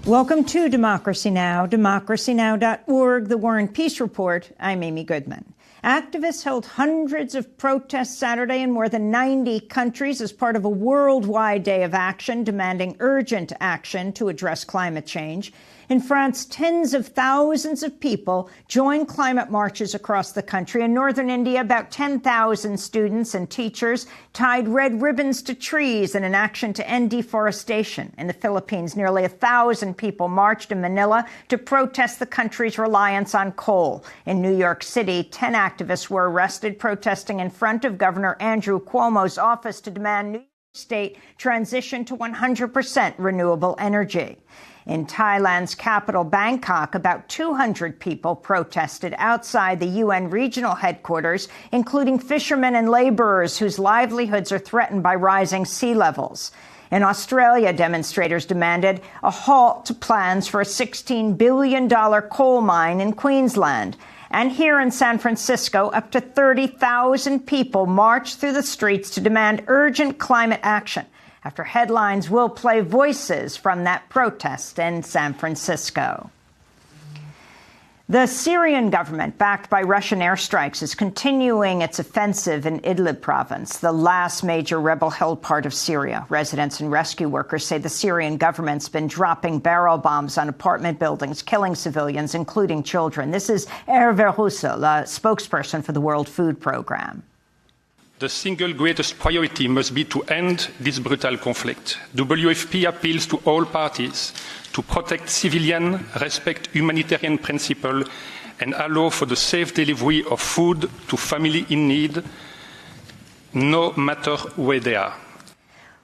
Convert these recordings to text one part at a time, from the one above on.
Welcome to Democracy Now!, democracynow.org, the War and Peace Report. I'm Amy Goodman. Activists held hundreds of protests Saturday in more than 90 countries as part of a worldwide day of action demanding urgent action to address climate change. In France, tens of thousands of people joined climate marches across the country. In northern India, about 10,000 students and teachers tied red ribbons to trees in an action to end deforestation. In the Philippines, nearly 1,000 people marched in Manila to protest the country's reliance on coal. In New York City, 10 activists were arrested protesting in front of Governor Andrew Cuomo's office to demand New York State transition to 100% renewable energy. In Thailand's capital, Bangkok, about 200 people protested outside the UN regional headquarters, including fishermen and laborers whose livelihoods are threatened by rising sea levels. In Australia, demonstrators demanded a halt to plans for a $16 billion coal mine in Queensland. And here in San Francisco, up to 30,000 people marched through the streets to demand urgent climate action. After headlines, we'll play voices from that protest in San Francisco. The Syrian government, backed by Russian airstrikes, is continuing its offensive in Idlib province, the last major rebel-held part of Syria. Residents and rescue workers say the Syrian government's been dropping barrel bombs on apartment buildings, killing civilians, including children. This is Hervé Roussel, a spokesperson for the World Food Programme. The single greatest priority must be to end this brutal conflict. WFP appeals to all parties to protect civilians, respect humanitarian principles, and allow for the safe delivery of food to families in need, no matter where they are.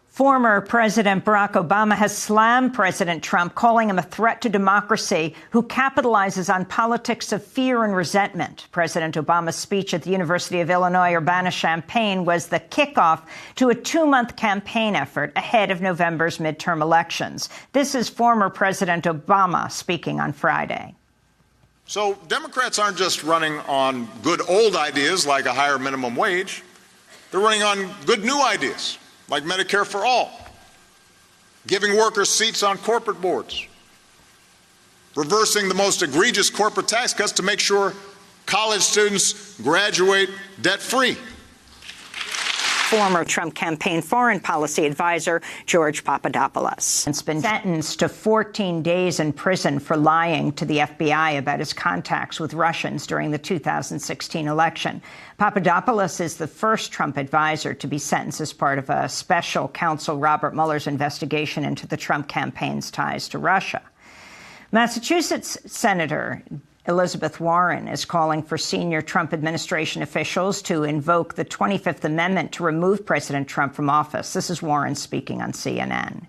Former President Barack Obama has slammed President Trump, calling him a threat to democracy who capitalizes on politics of fear and resentment. President Obama's speech at the University of Illinois Urbana-Champaign was the kickoff to a 2-month campaign effort ahead of November's midterm elections. This is former President Obama speaking on Friday. So Democrats aren't just running on good old ideas like a higher minimum wage. They're running on good new ideas, like Medicare for all, giving workers seats on corporate boards, reversing the most egregious corporate tax cuts to make sure college students graduate debt-free. Former Trump campaign foreign policy advisor George Papadopoulos has been sentenced to 14 days in prison for lying to the FBI about his contacts with Russians during the 2016 election. Papadopoulos is the first Trump advisor to be sentenced as part of a special counsel Robert Mueller's investigation into the Trump campaign's ties to Russia. Massachusetts Senator Elizabeth Warren is calling for senior Trump administration officials to invoke the 25th Amendment to remove President Trump from office. This is Warren speaking on CNN.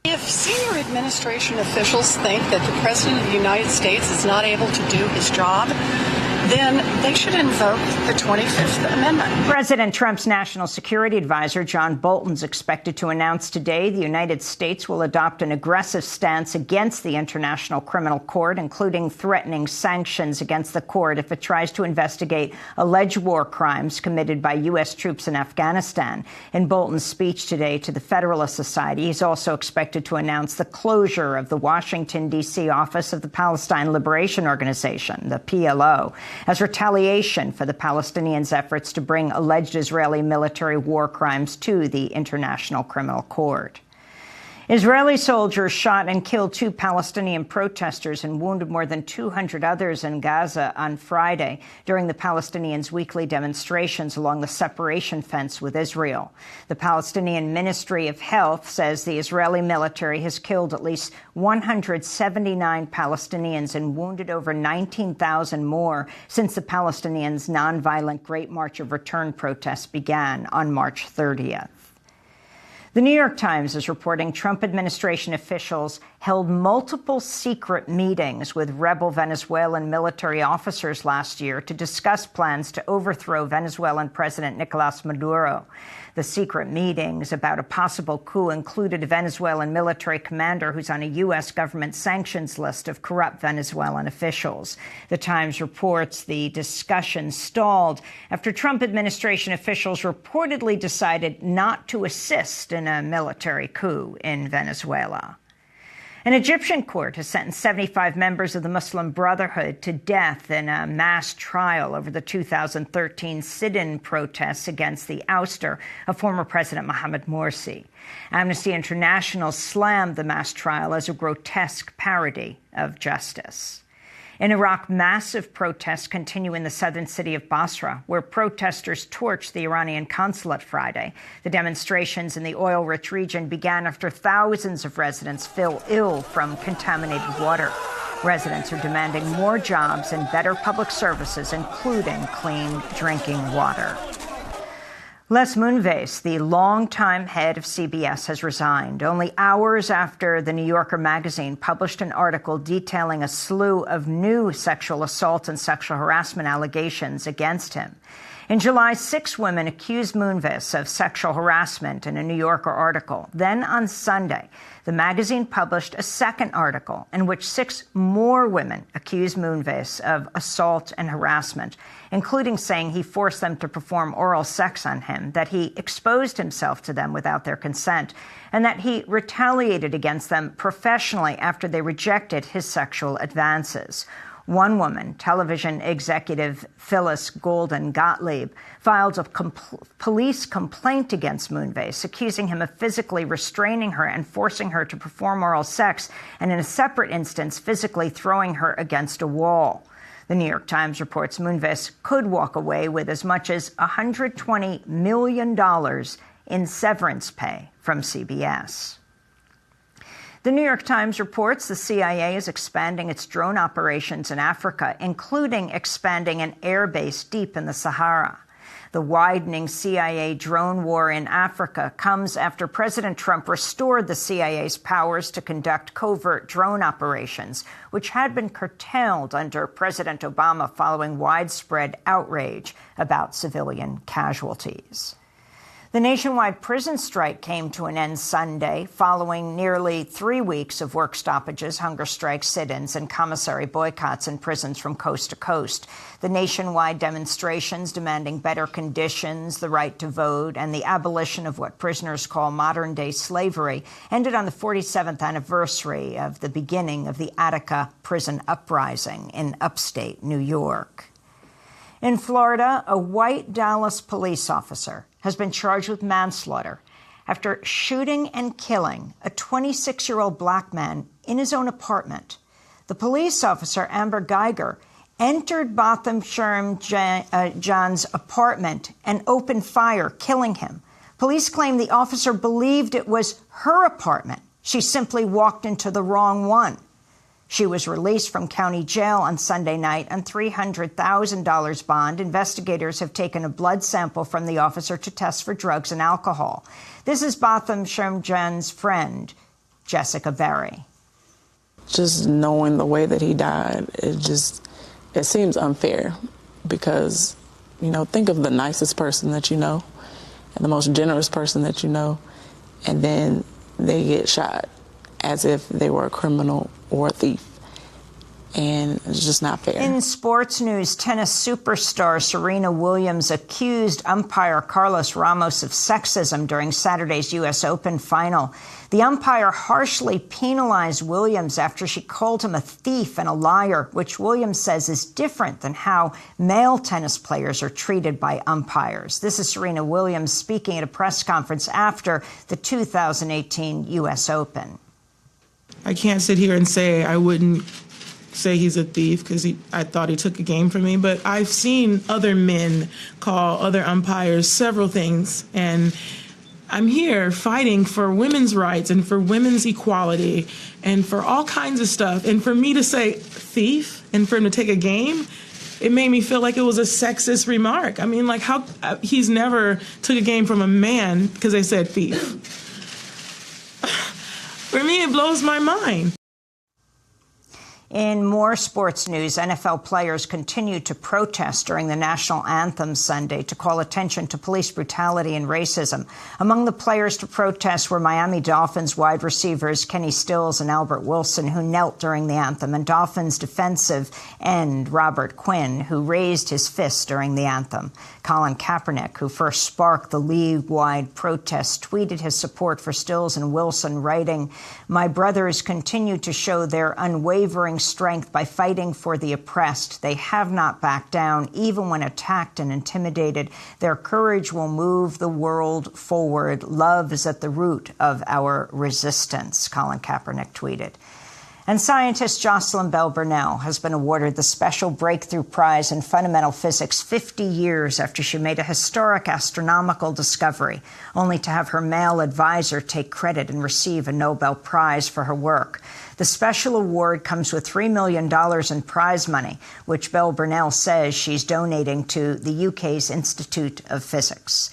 If senior administration officials think that the President of the United States is not able to do his job, then they should invoke the 25th Amendment. President Trump's national security advisor, John Bolton, is expected to announce today the United States will adopt an aggressive stance against the International Criminal Court, including threatening sanctions against the court if it tries to investigate alleged war crimes committed by U.S. troops in Afghanistan. In Bolton's speech today to the Federalist Society, he's also expected to announce the closure of the Washington, D.C. office of the Palestine Liberation Organization, the PLO, as retaliation for the Palestinians' efforts to bring alleged Israeli military war crimes to the International Criminal Court. Israeli soldiers shot and killed 2 Palestinian protesters and wounded more than 200 others in Gaza on Friday during the Palestinians' weekly demonstrations along the separation fence with Israel. The Palestinian Ministry of Health says the Israeli military has killed at least 179 Palestinians and wounded over 19,000 more since the Palestinians' nonviolent Great March of Return protests began on March 30th. The New York Times is reporting Trump administration officials held multiple secret meetings with rebel Venezuelan military officers last year to discuss plans to overthrow Venezuelan President Nicolas Maduro. The secret meetings about a possible coup included a Venezuelan military commander who's on a U.S. government sanctions list of corrupt Venezuelan officials. The Times reports the discussion stalled after Trump administration officials reportedly decided not to assist in a military coup in Venezuela. An Egyptian court has sentenced 75 members of the Muslim Brotherhood to death in a mass trial over the 2013 sit-in protests against the ouster of former President Mohamed Morsi. Amnesty International slammed the mass trial as a grotesque parody of justice. In Iraq, massive protests continue in the southern city of Basra, where protesters torched the Iranian consulate Friday. The demonstrations in the oil-rich region began after thousands of residents fell ill from contaminated water. Residents are demanding more jobs and better public services, including clean drinking water. Les Moonves, the longtime head of CBS, has resigned, only hours after the New Yorker magazine published an article detailing a slew of new sexual assault and sexual harassment allegations against him. In July, 6 women accused Moonves of sexual harassment in a New Yorker article. Then on Sunday, the magazine published a second article in which 6 more women accused Moonves of assault and harassment, including saying he forced them to perform oral sex on him, that he exposed himself to them without their consent, and that he retaliated against them professionally after they rejected his sexual advances. One woman, television executive Phyllis Golden Gottlieb, filed a police complaint against Moonves, accusing him of physically restraining her and forcing her to perform oral sex, and in a separate instance, physically throwing her against a wall. The New York Times reports Moonves could walk away with as much as $120 million in severance pay from CBS. The New York Times reports the CIA is expanding its drone operations in Africa, including expanding an air base deep in the Sahara. The widening CIA drone war in Africa comes after President Trump restored the CIA's powers to conduct covert drone operations, which had been curtailed under President Obama following widespread outrage about civilian casualties. The nationwide prison strike came to an end Sunday, following nearly 3 weeks of work stoppages, hunger strikes, sit-ins, and commissary boycotts in prisons from coast to coast. The nationwide demonstrations demanding better conditions, the right to vote, and the abolition of what prisoners call modern-day slavery ended on the 47th anniversary of the beginning of the Attica prison uprising in upstate New York. In Florida, a white Dallas police officer has been charged with manslaughter after shooting and killing a 26-year-old black man in his own apartment. The police officer, Amber Geiger, entered Botham Sherm John's apartment and opened fire, killing him. Police claim the officer believed it was her apartment. She simply walked into the wrong one. She was released from county jail on Sunday night on $300,000 bond. Investigators have taken a blood sample from the officer to test for drugs and alcohol. This is Botham Sherm John's friend, Jessica Berry. Just knowing the way that he died, it seems unfair because, think of the nicest person that you know and the most generous person that you know, and then they get shot as if they were a criminal or a thief. And it's just not fair. In sports news, tennis superstar Serena Williams accused umpire Carlos Ramos of sexism during Saturday's U.S. Open final. The umpire harshly penalized Williams after she called him a thief and a liar, which Williams says is different than how male tennis players are treated by umpires. This is Serena Williams speaking at a press conference after the 2018 U.S. Open. I can't sit here and say I wouldn't say he's a thief because I thought he took a game from me, but I've seen other men call other umpires several things, and I'm here fighting for women's rights and for women's equality and for all kinds of stuff. And for me to say thief and for him to take a game, it made me feel like it was a sexist remark. I mean, like how he's never took a game from a man because they said thief. For me, it blows my mind. In more sports news, NFL players continued to protest during the national anthem Sunday to call attention to police brutality and racism. Among the players to protest were Miami Dolphins wide receivers Kenny Stills and Albert Wilson, who knelt during the anthem, and Dolphins defensive end Robert Quinn, who raised his fist during the anthem. Colin Kaepernick, who first sparked the league-wide protest, tweeted his support for Stills and Wilson, writing, "My brothers continue to show their unwavering strength by fighting for the oppressed. They have not backed down, even when attacked and intimidated. Their courage will move the world forward. Love is at the root of our resistance," Colin Kaepernick tweeted. And scientist Jocelyn Bell Burnell has been awarded the Special Breakthrough Prize in Fundamental Physics 50 years after she made a historic astronomical discovery, only to have her male advisor take credit and receive a Nobel Prize for her work. The special award comes with $3 million in prize money, which Bell Burnell says she's donating to the UK's Institute of Physics.